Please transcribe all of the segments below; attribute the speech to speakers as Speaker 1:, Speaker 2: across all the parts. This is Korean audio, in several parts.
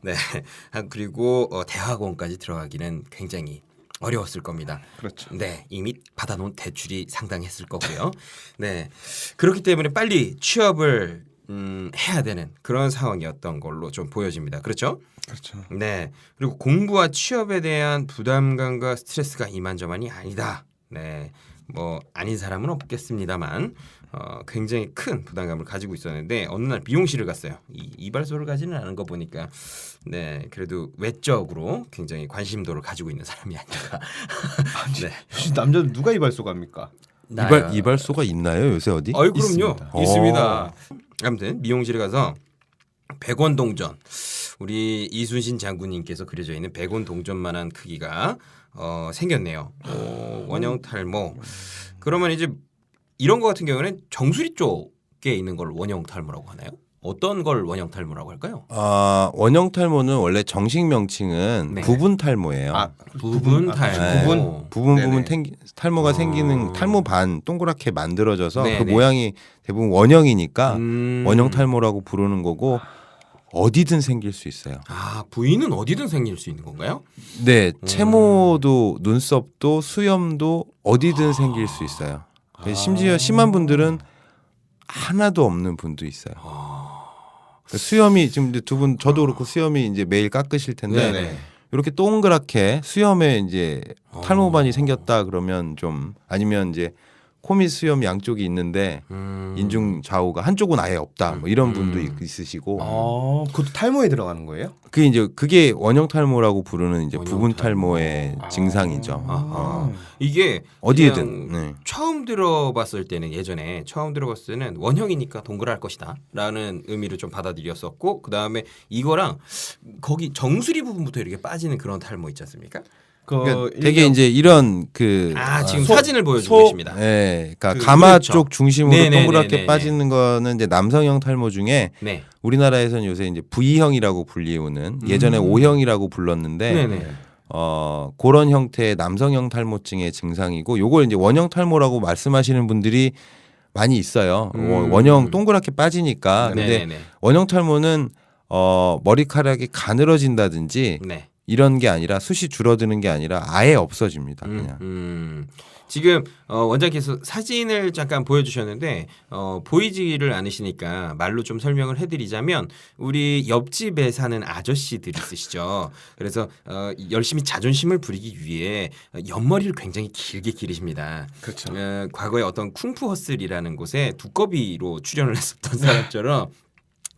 Speaker 1: 네. 그리고 대학원까지 들어가기는 굉장히 어려웠을 겁니다.
Speaker 2: 그렇죠.
Speaker 1: 네, 이미 받아놓은 대출이 상당했을 거고요. 네, 그렇기 때문에 빨리 취업을 해야 되는 그런 상황이었던 걸로 좀 보여집니다. 그렇죠?
Speaker 2: 그렇죠.
Speaker 1: 네, 그리고 공부와 취업에 대한 부담감과 스트레스가 이만저만이 아니다. 네, 뭐 아닌 사람은 없겠습니다만 굉장히 큰 부담감을 가지고 있었는데 어느 날 미용실을 갔어요. 이발소를 가지는 않은 거 보니까 네, 그래도 외적으로 굉장히 관심도를 가지고 있는 사람이 아닌가.
Speaker 2: 네. 요즘 남자들 누가 이발소 갑니까?
Speaker 3: 이발소가 있나요 요새 어디?
Speaker 1: 어이 그럼요.
Speaker 2: 있습니다.
Speaker 1: 있습니다. 아무튼 미용실에 가서 100원 동전 우리 이순신 장군님께서 그려져 있는 100원 동전만한 크기가 생겼네요. 원형 탈모. 그러면 이제 이런 거 같은 경우는 정수리 쪽에 있는 걸 원형 탈모라고 하나요? 어떤 걸 원형 탈모라고 할까요?
Speaker 3: 원형 탈모는 원래 정식 명칭은
Speaker 1: 네.
Speaker 3: 부분 탈모예요.
Speaker 1: 부분 탈모.
Speaker 3: 네. 부분
Speaker 2: 네네.
Speaker 3: 탈모가 생기는 탈모 반 동그랗게 만들어져서
Speaker 1: 네네.
Speaker 3: 그 모양이 대부분 원형이니까
Speaker 1: 음.
Speaker 3: 원형 탈모라고 부르는 거고 어디든 생길 수 있어요.
Speaker 1: 부위는 어디든 생길 수 있는 건가요?
Speaker 3: 네, 채모도 눈썹도 수염도 어디든 생길 수 있어요. 심지어 심한 분들은 하나도 없는 분도 있어요. 수염이 지금 두 분 저도 그렇고 수염이 이제 매일 깎으실 텐데
Speaker 1: 네네.
Speaker 3: 이렇게 동그랗게 수염에 이제 탈모반이 생겼다 그러면 좀 아니면 이제 코 밑 수염 양쪽이 있는데 인중 좌우가 한쪽은 아예 없다 뭐 이런 분도 있으시고
Speaker 2: 그것도 탈모에 들어가는 거예요?
Speaker 3: 그게 원형 탈모라고 부르는 이제
Speaker 1: 원형
Speaker 3: 부분
Speaker 1: 탈모.
Speaker 3: 탈모의 증상이죠.
Speaker 1: 이게
Speaker 3: 어디에든.
Speaker 1: 그냥
Speaker 3: 네.
Speaker 1: 처음 들어봤을 때는 예전에 처음 들어봤을 때는 원형이니까 동그랄 것이다라는 의미를 좀 받아들였었고 그 다음에 이거랑 거기 정수리 부분부터 이렇게 빠지는 그런 탈모 있지 않습니까?
Speaker 3: 그러니까 되게 이제 이런
Speaker 1: 지금 사진을 보여주고 계십니다.
Speaker 3: 네, 그러니까
Speaker 1: 그
Speaker 3: 가마
Speaker 1: 그렇죠.
Speaker 3: 쪽 중심으로
Speaker 1: 네네네네네.
Speaker 3: 동그랗게 빠지는 거는 이제 남성형 탈모 중에
Speaker 1: 네.
Speaker 3: 우리나라에서는 요새 이제 V형이라고 불리우는 예전에 O형이라고 불렀는데
Speaker 1: 네네.
Speaker 3: 그런 형태의 남성형 탈모증의 증상이고 요걸 이제 원형 탈모라고 말씀하시는 분들이 많이 있어요. 원형 동그랗게 빠지니까 근데
Speaker 1: 네네네.
Speaker 3: 원형 탈모는 머리카락이 가늘어진다든지
Speaker 1: 네.
Speaker 3: 이런 게 아니라 숱이 줄어드는 게 아니라 아예 없어집니다. 그냥.
Speaker 1: 지금 원장님께서 사진을 잠깐 보여주셨는데 보이지를 않으시니까 말로 좀 설명을 해드리자면 우리 옆집에 사는 아저씨들 있으시죠. 그래서 열심히 자존심을 부리기 위해 옆머리를 굉장히 길게 기르십니다.
Speaker 2: 그렇죠.
Speaker 1: 과거에 어떤 쿵푸 허슬이라는 곳에 두꺼비로 출연을 했었던 사람처럼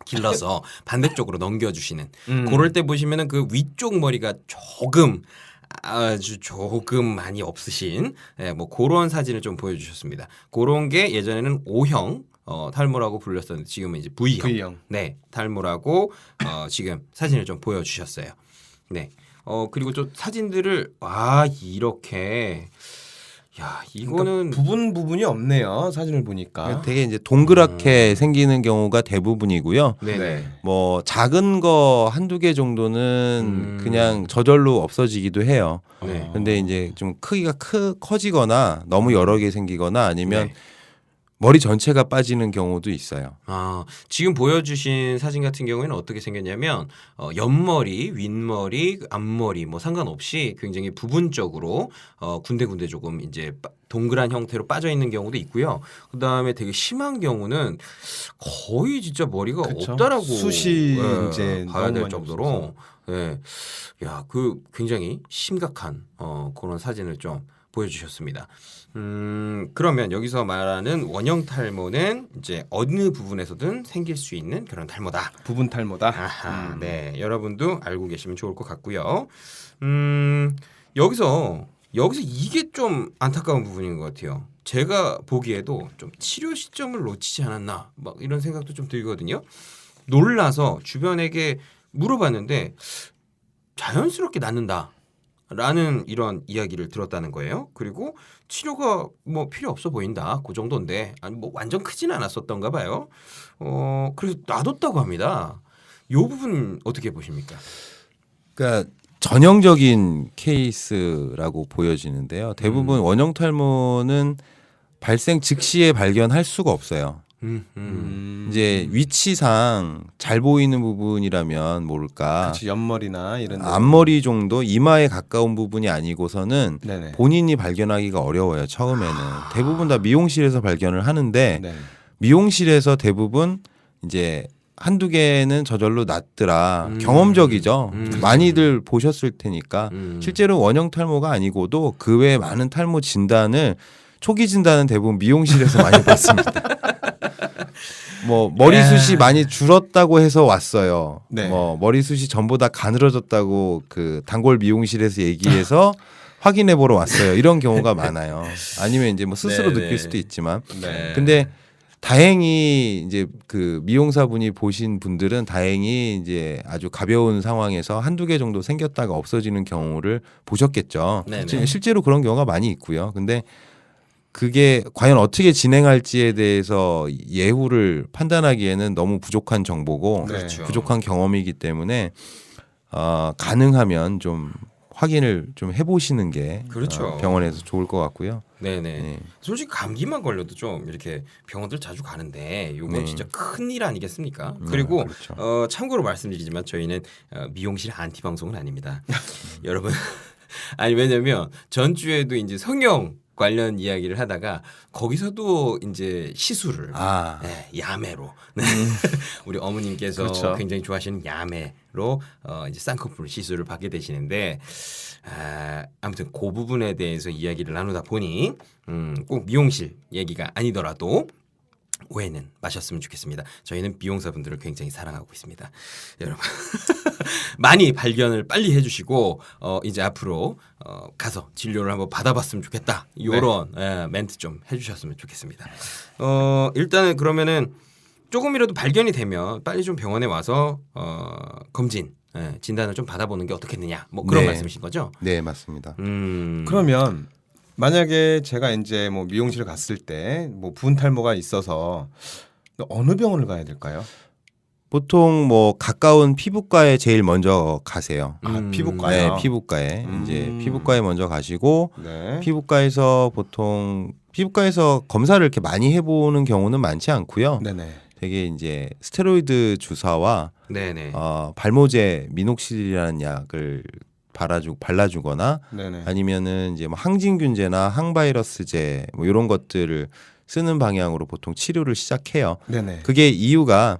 Speaker 1: 길러서 반대쪽으로 넘겨주시는 그럴 때 보시면은 그 위쪽 머리가 아주 조금 많이 없으신 뭐 그런 사진을 좀 보여주셨습니다. 그런 게 예전에는 O형 탈모라고 불렸었는데 지금은 이제 V형. 네, 탈모라고 지금 사진을 좀 보여주셨어요. 네, 그리고 좀 사진들을 이렇게 이거는
Speaker 2: 그러니까 부분이 없네요. 사진을 보니까.
Speaker 3: 되게 이제 동그랗게 생기는 경우가 대부분이고요.
Speaker 1: 네네.
Speaker 3: 뭐 작은 거 한두 개 정도는 그냥 저절로 없어지기도 해요.
Speaker 1: 네.
Speaker 3: 근데 이제 좀 크기가 커지거나 너무 여러 개 생기거나 아니면
Speaker 1: 네.
Speaker 3: 머리 전체가 빠지는 경우도 있어요.
Speaker 1: 지금 보여주신 사진 같은 경우에는 어떻게 생겼냐면 옆머리, 윗머리, 앞머리 뭐 상관없이 굉장히 부분적으로 군데군데 조금 이제 동그란 형태로 빠져 있는 경우도 있고요. 그 다음에 되게 심한 경우는 거의 진짜 머리가
Speaker 2: 그쵸.
Speaker 1: 없다라고
Speaker 2: 숱이 이제
Speaker 1: 봐야
Speaker 2: 너무
Speaker 1: 될
Speaker 2: 많이
Speaker 1: 정도로 굉장히 심각한 그런 사진을 좀 보여주셨습니다. 그러면 여기서 말하는 원형 탈모는 이제 어느 부분에서든 생길 수 있는 그런 탈모다.
Speaker 2: 부분 탈모다.
Speaker 1: 아하, 네, 여러분도 알고 계시면 좋을 것 같고요. 여기서 이게 좀 안타까운 부분인 것 같아요. 제가 보기에도 좀 치료 시점을 놓치지 않았나 막 이런 생각도 좀 들거든요. 놀라서 주변에게 물어봤는데 자연스럽게 낫는다. 라는 이런 이야기를 들었다는 거예요. 그리고 치료가 뭐 필요 없어 보인다. 그 정도인데 아니 뭐 완전 크진 않았었던가 봐요. 그래서 놔뒀다고 합니다. 이 부분 어떻게 보십니까?
Speaker 3: 그러니까 전형적인 케이스라고 보여지는데요. 대부분 원형 탈모는 발생 즉시에 발견할 수가 없어요. 이제 위치상 잘 보이는 부분이라면 모를까
Speaker 2: 그치, 옆머리나 이런 데.
Speaker 3: 앞머리 정도 이마에 가까운 부분이 아니고서는
Speaker 2: 네네.
Speaker 3: 본인이 발견하기가 어려워요. 처음에는 대부분 다 미용실에서 발견을 하는데
Speaker 2: 네.
Speaker 3: 미용실에서 대부분 이제 한두 개는 저절로 낫더라. 경험적이죠. 많이들 보셨을 테니까 실제로 원형 탈모가 아니고도 그 외에 많은 탈모 진단을 초기 진단은 대부분 미용실에서 많이 받습니다. 뭐 머리숱이 많이 줄었다고 해서 왔어요.
Speaker 2: 네.
Speaker 3: 뭐 머리숱이 전보다 가늘어졌다고 그 단골 미용실에서 얘기해서 확인해 보러 왔어요. 이런 경우가 많아요. 아니면 이제 뭐 스스로
Speaker 1: 네네.
Speaker 3: 느낄 수도 있지만.
Speaker 2: 네.
Speaker 3: 근데 다행히 이제 그 미용사분이 보신 분들은 다행히 이제 아주 가벼운 상황에서 한두 개 정도 생겼다가 없어지는 경우를 보셨겠죠.
Speaker 1: 네네.
Speaker 3: 실제로 그런 경우가 많이 있고요. 근데 그게 과연 어떻게 진행할지에 대해서 예후를 판단하기에는 너무 부족한 정보고
Speaker 2: 네.
Speaker 1: 그렇죠.
Speaker 3: 부족한 경험이기 때문에 가능하면 좀 확인을 좀 해보시는 게
Speaker 1: 그렇죠.
Speaker 3: 병원에서 좋을 것 같고요.
Speaker 1: 네네.
Speaker 3: 네.
Speaker 1: 솔직히 감기만 걸려도 좀 이렇게 병원들 자주 가는데 요건
Speaker 3: 네.
Speaker 1: 진짜 큰일 아니겠습니까? 그리고
Speaker 3: 그렇죠.
Speaker 1: 참고로 말씀드리지만 저희는 미용실 안티 방송은 아닙니다. 여러분 아니 왜냐면 전주에도 이제 성형 관련 이야기를 하다가 거기서도 이제 시술을 네, 야매로 우리 어머님께서
Speaker 2: 그렇죠.
Speaker 1: 굉장히 좋아하시는 야매로 이제 쌍꺼풀 시술을 받게 되시는데 아무튼 그 부분에 대해서 이야기를 나누다 보니 꼭 미용실 얘기가 아니더라도 오해는 마셨으면 좋겠습니다. 저희는 미용사분들을 굉장히 사랑하고 있습니다. 여러분 많이 발견을 빨리 해주시고 이제 앞으로 가서 진료를 한번 받아봤으면 좋겠다. 이런 멘트 좀 해주셨으면 좋겠습니다. 일단은 그러면은 조금이라도 발견이 되면 빨리 좀 병원에 와서 검진 진단을 좀 받아보는 게 어떻겠느냐 뭐 그런
Speaker 3: 네.
Speaker 1: 말씀이신 거죠?
Speaker 3: 네, 맞습니다.
Speaker 2: 그러면 만약에 제가 이제 뭐 미용실 갔을 때 뭐 부분 탈모가 있어서 어느 병원을 가야 될까요?
Speaker 3: 보통 뭐 가까운 피부과에 제일 먼저 가세요.
Speaker 2: 피부과요.
Speaker 3: 네, 피부과에 이제 피부과에 먼저 가시고
Speaker 2: 네.
Speaker 3: 피부과에서 검사를 이렇게 많이 해보는 경우는 많지 않고요.
Speaker 2: 네네.
Speaker 3: 되게 이제 스테로이드 주사와
Speaker 1: 네네.
Speaker 3: 발모제 미녹실이라는 약을 발라주거나
Speaker 2: 네네.
Speaker 3: 아니면은 이제 뭐 항진균제나 항바이러스제 뭐 이런 것들을 쓰는 방향으로 보통 치료를 시작해요.
Speaker 2: 네네.
Speaker 3: 그게 이유가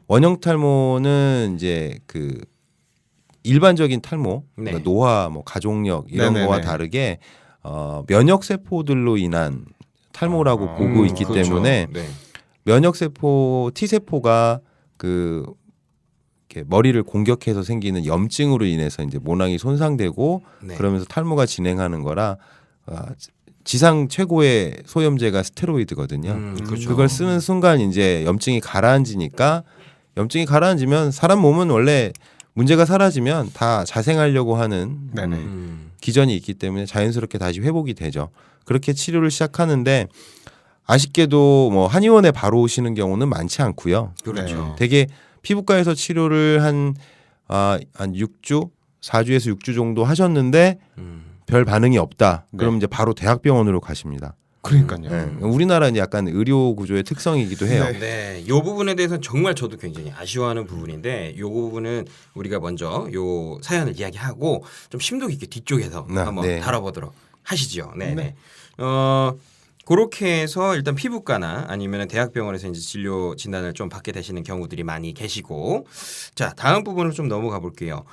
Speaker 3: 원형 탈모는 이제 그 일반적인 탈모,
Speaker 1: 네.
Speaker 3: 그러니까 노화, 뭐 가족력 이런
Speaker 2: 네네네.
Speaker 3: 거와 다르게 면역 세포들로 인한 탈모라고 보고 있기
Speaker 1: 그렇죠.
Speaker 3: 때문에
Speaker 1: 네.
Speaker 3: 면역 세포 T 세포가 그 이렇게 머리를 공격해서 생기는 염증으로 인해서 이제 모낭이 손상되고
Speaker 1: 네.
Speaker 3: 그러면서 탈모가 진행하는 거라 지상 최고의 소염제가 스테로이드거든요.
Speaker 1: 그렇죠.
Speaker 3: 그걸 쓰는 순간 이제 염증이 가라앉으니까 염증이 가라앉으면 사람 몸은 원래 문제가 사라지면 다 자생하려고 하는
Speaker 2: 네네.
Speaker 3: 기전이 있기 때문에 자연스럽게 다시 회복이 되죠. 그렇게 치료를 시작하는데 아쉽게도 뭐 한의원에 바로 오시는 경우는 많지 않고요.
Speaker 1: 그렇죠.
Speaker 3: 되게 피부과에서 치료를 한 6주, 4주에서 6주 정도 하셨는데 별 반응이 없다.
Speaker 2: 네.
Speaker 3: 그럼 이제 바로 대학병원으로 가십니다.
Speaker 2: 그러니까요.
Speaker 3: 네. 우리나라는 약간 의료 구조의 특성이기도 해요.
Speaker 1: 네, 이 부분에 대해서는 정말 저도 굉장히 아쉬워하는 부분인데 이 부분은 우리가 먼저 요 사연을 이야기하고 좀 심도 깊게 뒤쪽에서 한번
Speaker 3: 네.
Speaker 1: 다뤄보도록 하시죠. 네,
Speaker 2: 네.
Speaker 1: 네. 그렇게 해서 일단 피부과나 아니면 대학병원에서 이제 진료 진단을 좀 받게 되시는 경우들이 많이 계시고, 자 다음 부분을 좀 넘어가 볼게요.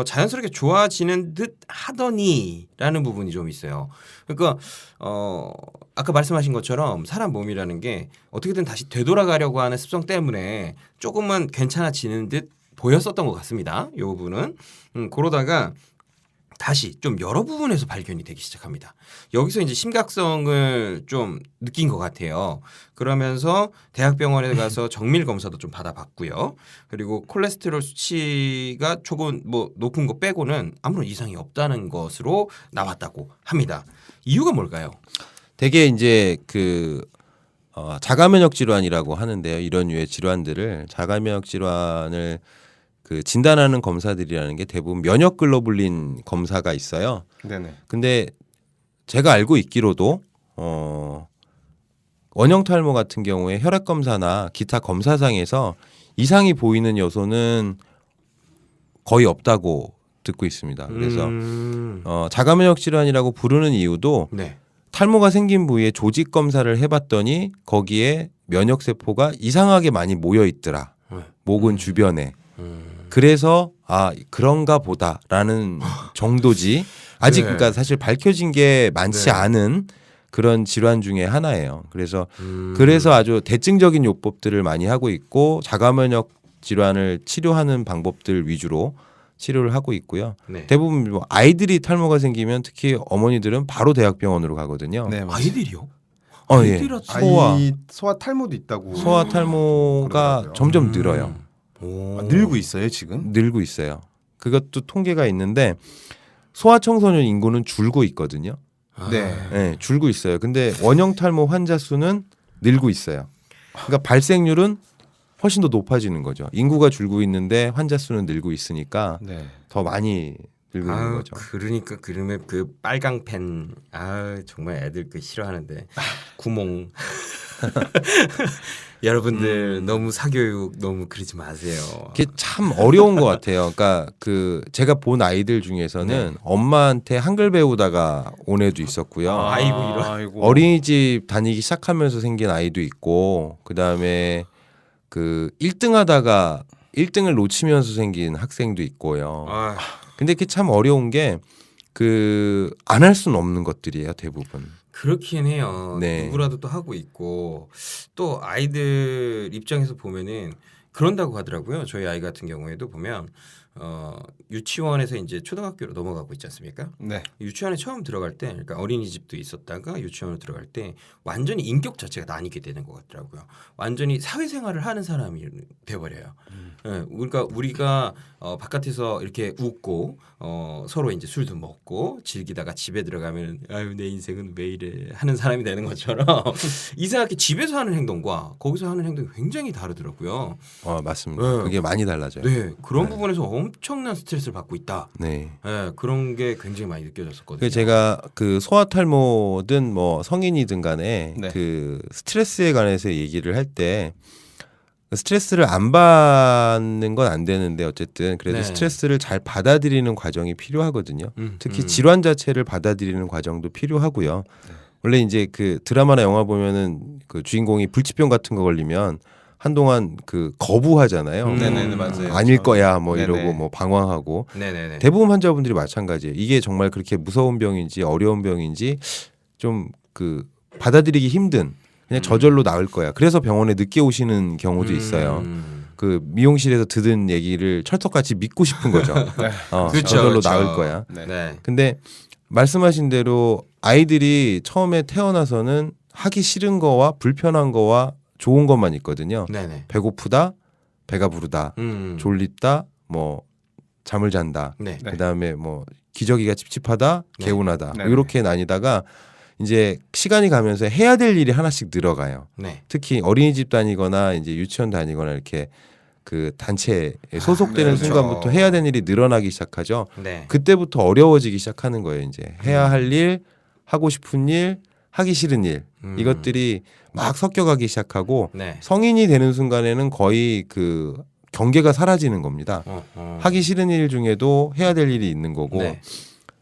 Speaker 1: 자연스럽게 좋아지는 듯 하더니라는 부분이 좀 있어요. 그러니까 아까 말씀하신 것처럼 사람 몸이라는 게 어떻게든 다시 되돌아가려고 하는 습성 때문에 조금만 괜찮아지는 듯 보였었던 것 같습니다. 이 부분은 그러다가 다시 좀 여러 부분에서 발견이 되기 시작합니다. 여기서 이제 심각성을 좀 느낀 것 같아요. 그러면서 대학병원에 가서 정밀 검사도 좀 받아봤고요. 그리고 콜레스테롤 수치가 조금 뭐 높은 거 빼고는 아무런 이상이 없다는 것으로 나왔다고 합니다. 이유가 뭘까요?
Speaker 3: 되게 이제 그 자가면역 질환이라고 하는데요. 이런 유의 질환들을 자가면역 질환을 그 진단하는 검사들이라는 게 대부분 면역 글로불린 검사가 있어요.
Speaker 2: 네네.
Speaker 3: 근데 제가 알고 있기로도 원형 탈모 같은 경우에 혈액 검사나 기타 검사상에서 이상이 보이는 요소는 거의 없다고 듣고 있습니다. 그래서 자가 면역 질환이라고 부르는 이유도
Speaker 1: 네.
Speaker 3: 탈모가 생긴 부위에 조직 검사를 해봤더니 거기에 면역 세포가 이상하게 많이 모여 있더라. 목은 주변에. 그래서 아 그런가 보다라는 정도지. 아직
Speaker 1: 네.
Speaker 3: 그러니까 사실 밝혀진 게 많지
Speaker 1: 네.
Speaker 3: 않은 그런 질환 중에 하나예요. 그래서 아주 대증적인 요법들을 많이 하고 있고 자가 면역 질환을 치료하는 방법들 위주로 치료를 하고 있고요.
Speaker 1: 네.
Speaker 3: 대부분 뭐 아이들이 탈모가 생기면 특히 어머니들은 바로 대학병원으로 가거든요.
Speaker 2: 네, 맞아요.
Speaker 1: 아이들이요?
Speaker 3: 예.
Speaker 1: 아이들아,
Speaker 2: 소아 탈모도 있다고.
Speaker 3: 소아 탈모가
Speaker 2: 그러더라고요.
Speaker 3: 점점 늘어요.
Speaker 1: 오.
Speaker 2: 늘고 있어요 지금?
Speaker 3: 늘고 있어요. 그것도 통계가 있는데 소아 청소년 인구는 줄고 있거든요.
Speaker 2: 네.
Speaker 3: 네, 줄고 있어요. 근데 원형 탈모 환자 수는 늘고 있어요. 그러니까 발생률은 훨씬 더 높아지는 거죠. 인구가 줄고 있는데 환자 수는 늘고 있으니까
Speaker 2: 네.
Speaker 3: 더 많이 늘고 있는 거죠.
Speaker 1: 그러니까 그러면 그 빨강 펜 정말 애들 그 싫어하는데 구멍 여러분들 너무 사교육 너무 그러지 마세요.
Speaker 3: 그게 참 어려운 것 같아요. 그러니까 그 제가 본 아이들 중에서는 엄마한테 한글 배우다가 온 애도 있었고요.
Speaker 1: 아이고, 이런.
Speaker 3: 어린이집 다니기 시작하면서 생긴 아이도 있고 그다음에 그 1등 하다가 1등을 놓치면서 생긴 학생도 있고요.
Speaker 1: 아,
Speaker 3: 근데 그게 참 어려운 게 그 안 할 수는 없는 것들이에요, 대부분.
Speaker 1: 그렇긴 해요.
Speaker 3: 네.
Speaker 1: 누구라도 또 하고 있고 또 아이들 입장에서 보면은 그런다고 하더라고요. 저희 아이 같은 경우에도 보면 유치원에서 이제 초등학교로 넘어가고 있지 않습니까?
Speaker 2: 네.
Speaker 1: 유치원에 처음 들어갈 때, 그러니까 어린이집도 있었다가 유치원으로 들어갈 때 완전히 인격 자체가 나뉘게 되는 것 같더라고요. 완전히 사회생활을 하는 사람이 돼버려요. 예, 그러니까 우리가 바깥에서 이렇게 웃고 서로 이제 술도 먹고 즐기다가 집에 들어가면 아유 내 인생은 왜 이래 하는 사람이 되는 것처럼 이상하게 집에서 하는 행동과 거기서 하는 행동이 굉장히 다르더라고요.
Speaker 3: 맞습니다.
Speaker 1: 네.
Speaker 3: 그게 많이 달라져요.
Speaker 1: 네, 그런 부분에서 엄청난 스트레스를 받고 있다.
Speaker 3: 네.
Speaker 1: 네, 그런 게 굉장히 많이 느껴졌었거든요.
Speaker 3: 그 제가 그 소아 탈모든 뭐 성인이든 간에
Speaker 2: 네.
Speaker 3: 그 스트레스에 관해서 얘기를 할 때 스트레스를 안 받는 건 안 되는데 어쨌든 그래도
Speaker 1: 네.
Speaker 3: 스트레스를 잘 받아들이는 과정이 필요하거든요. 특히 질환 자체를 받아들이는 과정도 필요하고요. 원래 이제 그 드라마나 영화 보면은 그 주인공이 불치병 같은 거 걸리면 한동안 그 거부하잖아요.
Speaker 2: 네네 맞아요.
Speaker 3: 아닐 거야 뭐
Speaker 2: 네네.
Speaker 3: 이러고 뭐 방황하고
Speaker 1: 네네네.
Speaker 3: 대부분 환자분들이 마찬가지예요. 이게 정말 그렇게 무서운 병인지 어려운 병인지 좀 그 받아들이기 힘든 그냥 저절로 나을 거야. 그래서 병원에 늦게 오시는 경우도 있어요. 그 미용실에서 듣은 얘기를 철석같이 믿고 싶은 거죠.
Speaker 1: 그렇죠,
Speaker 3: 저절로
Speaker 1: 그렇죠.
Speaker 3: 나을 거야.
Speaker 2: 네.
Speaker 1: 네.
Speaker 3: 근데 말씀하신 대로 아이들이 처음에 태어나서는 하기 싫은 거와 불편한 거와 좋은 것만 있거든요.
Speaker 1: 네네.
Speaker 3: 배고프다, 배가 부르다, 졸립다, 뭐 잠을 잔다.
Speaker 1: 네.
Speaker 2: 네.
Speaker 3: 그다음에 뭐 기저귀가 찝찝하다,
Speaker 1: 네.
Speaker 3: 개운하다.
Speaker 2: 네.
Speaker 3: 뭐 이렇게 나뉘다가 이제 시간이 가면서 해야 될 일이 하나씩 늘어가요.
Speaker 1: 네.
Speaker 3: 특히 어린이집 다니거나 이제 유치원 다니거나 이렇게 그 단체에 소속되는
Speaker 2: 네,
Speaker 3: 순간부터
Speaker 1: 그렇죠.
Speaker 3: 해야 되는 일이 늘어나기 시작하죠.
Speaker 1: 네.
Speaker 3: 그때부터 어려워지기 시작하는 거예요. 이제 해야 할 일, 하고 싶은 일, 하기 싫은 일 이것들이 막 섞여가기 시작하고
Speaker 1: 네.
Speaker 3: 성인이 되는 순간에는 거의 그 경계가 사라지는 겁니다. 하기 싫은 일 중에도 해야 될 일이 있는 거고
Speaker 1: 네.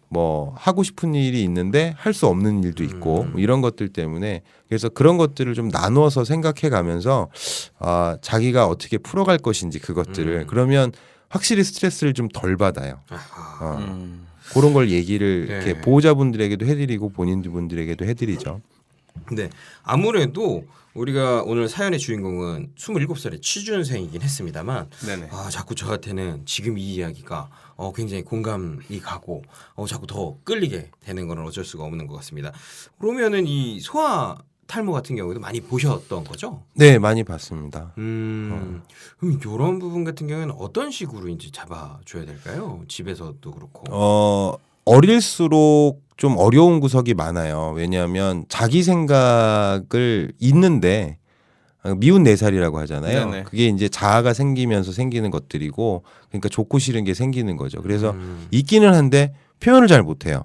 Speaker 3: 뭐 하고 싶은 일이 있는데 할 수 없는 일도 있고 뭐 이런 것들 때문에 그래서 그런 것들을 좀 나누어서 생각해 가면서 자기가 어떻게 풀어갈 것인지 그것들을 그러면 확실히 스트레스를 좀 덜 받아요. 그런 걸 얘기를
Speaker 1: 네.
Speaker 3: 이렇게 보호자분들에게도 해드리고 본인분들에게도 해드리죠.
Speaker 1: 네. 아무래도 우리가 오늘 사연의 주인공은 27살의 취준생이긴 했습니다만
Speaker 2: 네네.
Speaker 1: 자꾸 저한테는 지금 이 이야기가 굉장히 공감이 가고 자꾸 더 끌리게 되는 건 어쩔 수가 없는 것 같습니다. 그러면은 이 소아 탈모 같은 경우에도 많이 보셨던 거죠?
Speaker 3: 네, 많이 봤습니다.
Speaker 1: 그럼 이런 부분 같은 경우에는 어떤 식으로 이제 잡아줘야 될까요? 집에서도 그렇고.
Speaker 3: 어릴수록 좀 어려운 구석이 많아요. 왜냐하면 자기 생각을 잊는데 미운 4살이라고 하잖아요.
Speaker 2: 네네.
Speaker 3: 그게 이제 자아가 생기면서 생기는 것들이고 그러니까 좋고 싫은 게 생기는 거죠. 그래서 있기는 한데 표현을 잘 못해요.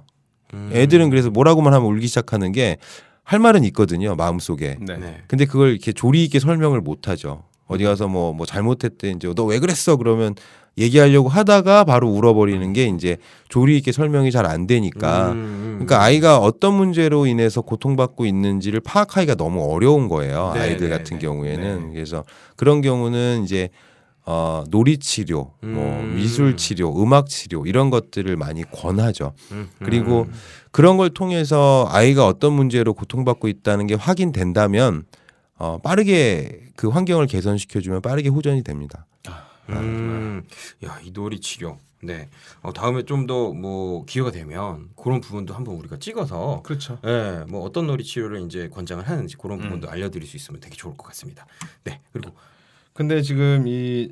Speaker 3: 애들은 그래서 뭐라고만 하면 울기 시작하는 게 할 말은 있거든요, 마음속에.
Speaker 2: 네.
Speaker 1: 네.
Speaker 3: 근데 그걸 이렇게 조리 있게 설명을 못 하죠. 어디 가서 뭐 잘못했대 이제 너 왜 그랬어 그러면 얘기하려고 하다가 바로 울어버리는 게 이제 조리 있게 설명이 잘 안 되니까. 그러니까 아이가 어떤 문제로 인해서 고통받고 있는지를 파악하기가 너무 어려운 거예요.
Speaker 1: 네,
Speaker 3: 아이들
Speaker 1: 네,
Speaker 3: 같은
Speaker 1: 네.
Speaker 3: 경우에는.
Speaker 1: 네.
Speaker 3: 그래서 그런 경우는 이제 놀이 치료, 뭐 미술 치료, 음악 치료 이런 것들을 많이 권하죠. 그리고 그런 걸 통해서 아이가 어떤 문제로 고통받고 있다는 게 확인된다면 빠르게 그 환경을 개선시켜주면 빠르게 호전이 됩니다.
Speaker 1: 야, 이 놀이 치료. 네. 다음에 좀 더 뭐 기회가 되면 그런 부분도 한번 우리가 찍어서
Speaker 2: 그렇죠.
Speaker 1: 네, 뭐 어떤 놀이 치료를 이제 권장을 하는지 그런 부분도 알려드릴 수 있으면 되게 좋을 것 같습니다. 네. 그리고
Speaker 2: 근데 지금 이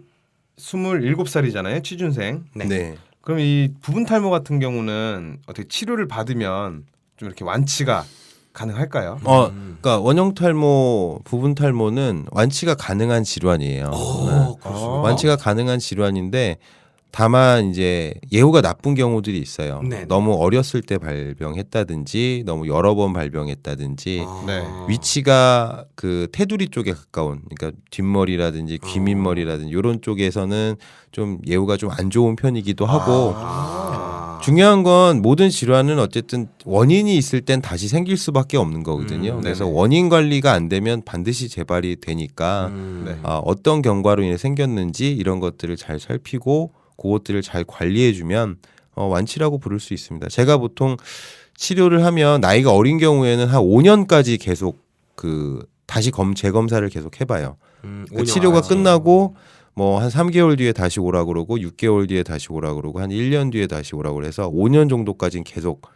Speaker 2: 27살이잖아요. 취준생.
Speaker 1: 네.
Speaker 2: 그럼 이 부분 탈모 같은 경우는 어떻게 치료를 받으면 좀 이렇게 완치가 가능할까요?
Speaker 3: 그러니까 원형 탈모, 부분 탈모는 완치가 가능한 질환이에요.
Speaker 1: 그렇습니다.
Speaker 3: 완치가 가능한 질환인데 다만 이제 예후가 나쁜 경우들이 있어요.
Speaker 1: 네, 네.
Speaker 3: 너무 어렸을 때 발병했다든지 너무 여러 번 발병했다든지
Speaker 2: 네.
Speaker 3: 위치가 그 테두리 쪽에 가까운 그러니까 뒷머리라든지 귀밑머리라든지 이런 쪽에서는 좀 예후가 좀 안 좋은 편이기도 하고 중요한 건 모든 질환은 어쨌든 원인이 있을 땐 다시 생길 수밖에 없는 거거든요. 그래서
Speaker 2: 네네.
Speaker 3: 원인 관리가 안 되면 반드시 재발이 되니까
Speaker 2: 네.
Speaker 3: 어떤 경과로 인해 생겼는지 이런 것들을 잘 살피고 그것들을 잘 관리해주면 완치라고 부를 수 있습니다. 제가 보통 치료를 하면 나이가 어린 경우에는 한 5년까지 계속 그 다시 재검사를 계속 해봐요. 그러니까 치료가 끝나고 뭐 한 3개월 뒤에 다시 오라 그러고 6개월 뒤에 다시 오라 그러고 한 1년 뒤에 다시 오라 그래서 5년 정도까지는 계속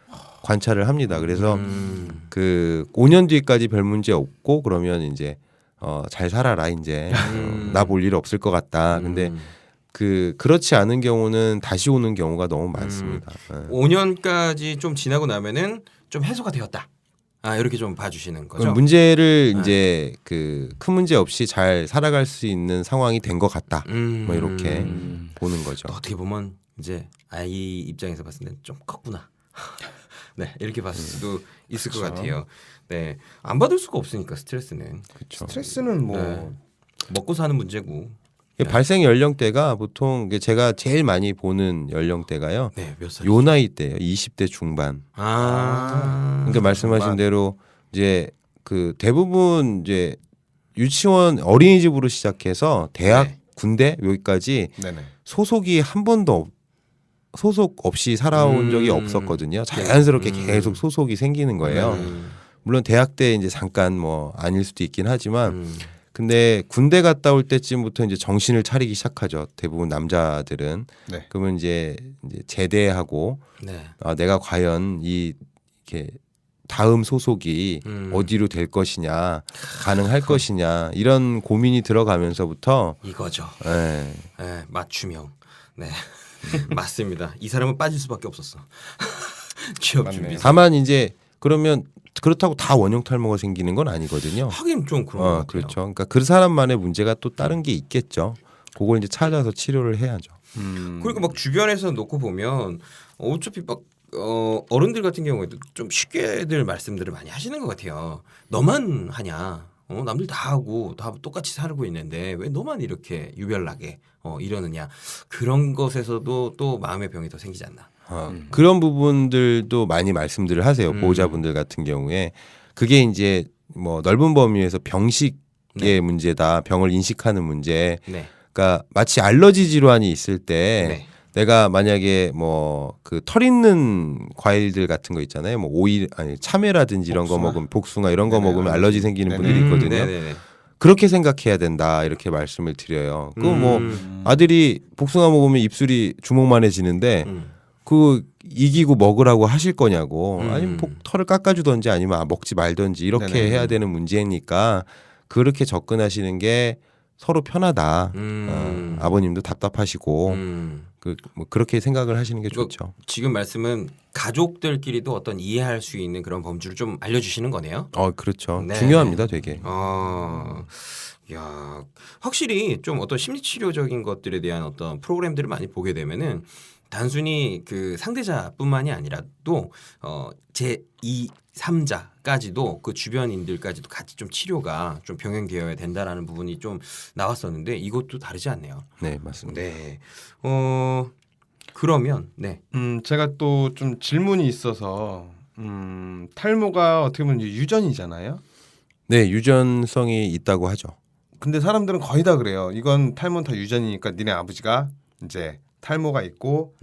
Speaker 3: 관찰을 합니다. 그래서 그 5년 뒤까지 별 문제 없고 그러면 이제 잘 살아라 이제 나 볼 일 없을 것 같다. 근데 그렇지 않은 경우는 다시 오는 경우가 너무 많습니다.
Speaker 1: 5년까지 좀 지나고 나면은 좀 해소가 되었다. 이렇게 좀 봐주시는 거죠.
Speaker 3: 문제를 이제 그 큰 문제 없이 잘 살아갈 수 있는 상황이 된 것 같다. 뭐 이렇게 보는 거죠.
Speaker 1: 어떻게 보면 이제 아이 입장에서 봤을 때 좀 컸구나. 네, 이렇게 봤을 수도 있을 것 같아요. 네, 안 받을 수가 없으니까 스트레스는.
Speaker 3: 그렇죠.
Speaker 2: 스트레스는 뭐
Speaker 1: 네. 먹고 사는 문제고.
Speaker 3: 발생 연령대가 보통 제가 제일 많이 보는 연령대가요.
Speaker 1: 네, 몇 살?
Speaker 3: 요 나이 때예요. 20대 중반. 그러니까 말씀하신
Speaker 2: 중반.
Speaker 3: 대로 이제 그 대부분 이제 유치원 어린이집으로 시작해서 대학,
Speaker 1: 네.
Speaker 3: 군대 여기까지
Speaker 2: 네네.
Speaker 3: 소속이 한 번도 소속 없이 살아온 적이 없었거든요. 자연스럽게 계속 소속이 생기는 거예요. 물론 대학 때 이제 잠깐 뭐 아닐 수도 있긴 하지만 근데 군대 갔다 올 때쯤부터 이제 정신을 차리기 시작하죠. 대부분 남자들은.
Speaker 2: 네.
Speaker 3: 그러면 이제 제대하고
Speaker 1: 네.
Speaker 3: 내가 과연 이렇게 다음 소속이 어디로 될 것이냐, 가능할 것이냐 이런 고민이 들어가면서부터
Speaker 1: 이거죠.
Speaker 3: 예.
Speaker 1: 네, 맞춤형. 네, 맞습니다. 이 사람은 빠질 수밖에 없었어. 취업
Speaker 2: 맞네요.
Speaker 1: 준비.
Speaker 3: 다만 이제 그러면 그렇다고 다 원형 탈모가 생기는 건 아니거든요.
Speaker 1: 하긴 좀 그런 것 같아요.
Speaker 3: 그렇죠. 그러니까 그 사람만의 문제가 또 다른 게 있겠죠. 그걸 이제 찾아서 치료를 해야죠.
Speaker 1: 그리고 막 주변에서 놓고 보면 어차피 막 어른들 같은 경우에도 좀 쉽게들 말씀들을 많이 하시는 것 같아요. 너만 하냐? 남들 다 하고 다 똑같이 살고 있는데 왜 너만 이렇게 유별나게 이러느냐? 그런 것에서도 또 마음의 병이 더 생기지 않나?
Speaker 3: 그런 부분들도 많이 말씀들을 하세요. 보호자분들 같은 경우에 그게 이제 뭐 넓은 범위에서 병식의 문제다, 병을 인식하는 문제.
Speaker 1: 네.
Speaker 3: 그러니까 마치 알러지 질환이 있을 때
Speaker 1: 네.
Speaker 3: 내가 만약에 뭐 그 털 있는 과일들 같은 거 있잖아요. 뭐 오이 아니 참외라든지 이런 거
Speaker 2: 복숭아?
Speaker 3: 먹으면 복숭아 이런 거
Speaker 2: 네네,
Speaker 3: 먹으면 알러지 생기는
Speaker 2: 네네.
Speaker 3: 분들이 있거든요.
Speaker 1: 네네네.
Speaker 3: 그렇게 생각해야 된다 이렇게 말씀을 드려요. 그 뭐 아들이 복숭아 먹으면 입술이 주먹만해지는데 그 이기고 먹으라고 하실 거냐고 아니면 털을 깎아주던지 아니면 먹지 말던지 이렇게
Speaker 2: 네네.
Speaker 3: 해야 되는 문제니까 그렇게 접근하시는 게 서로 편하다. 아버님도 답답하시고 뭐 그렇게 생각을 하시는 게 좋죠.
Speaker 1: 지금 말씀은 가족들끼리도 어떤 이해할 수 있는 그런 범주를 좀 알려주시는 거네요.
Speaker 3: 그렇죠.
Speaker 1: 네.
Speaker 3: 중요합니다, 되게.
Speaker 1: 야, 확실히 좀 어떤 심리치료적인 것들에 대한 어떤 프로그램들을 많이 보게 되면은 단순히 그 상대자뿐만이 아니라도 제2, 3자까지도 그 주변인들까지도 같이 좀 치료가 좀 병행되어야 된다라는 부분이 좀 나왔었는데 이것도 다르지 않네요.
Speaker 3: 네, 맞습니다.
Speaker 1: 네. 그러면 네.
Speaker 2: 제가 또 좀 질문이 있어서 탈모가 어떻게 보면 유전이잖아요.
Speaker 3: 네, 유전성이 있다고 하죠.
Speaker 2: 근데 사람들은 거의 다 그래요. 이건 탈모는 다 유전이니까 니네 아버지가 이제 탈모가 있고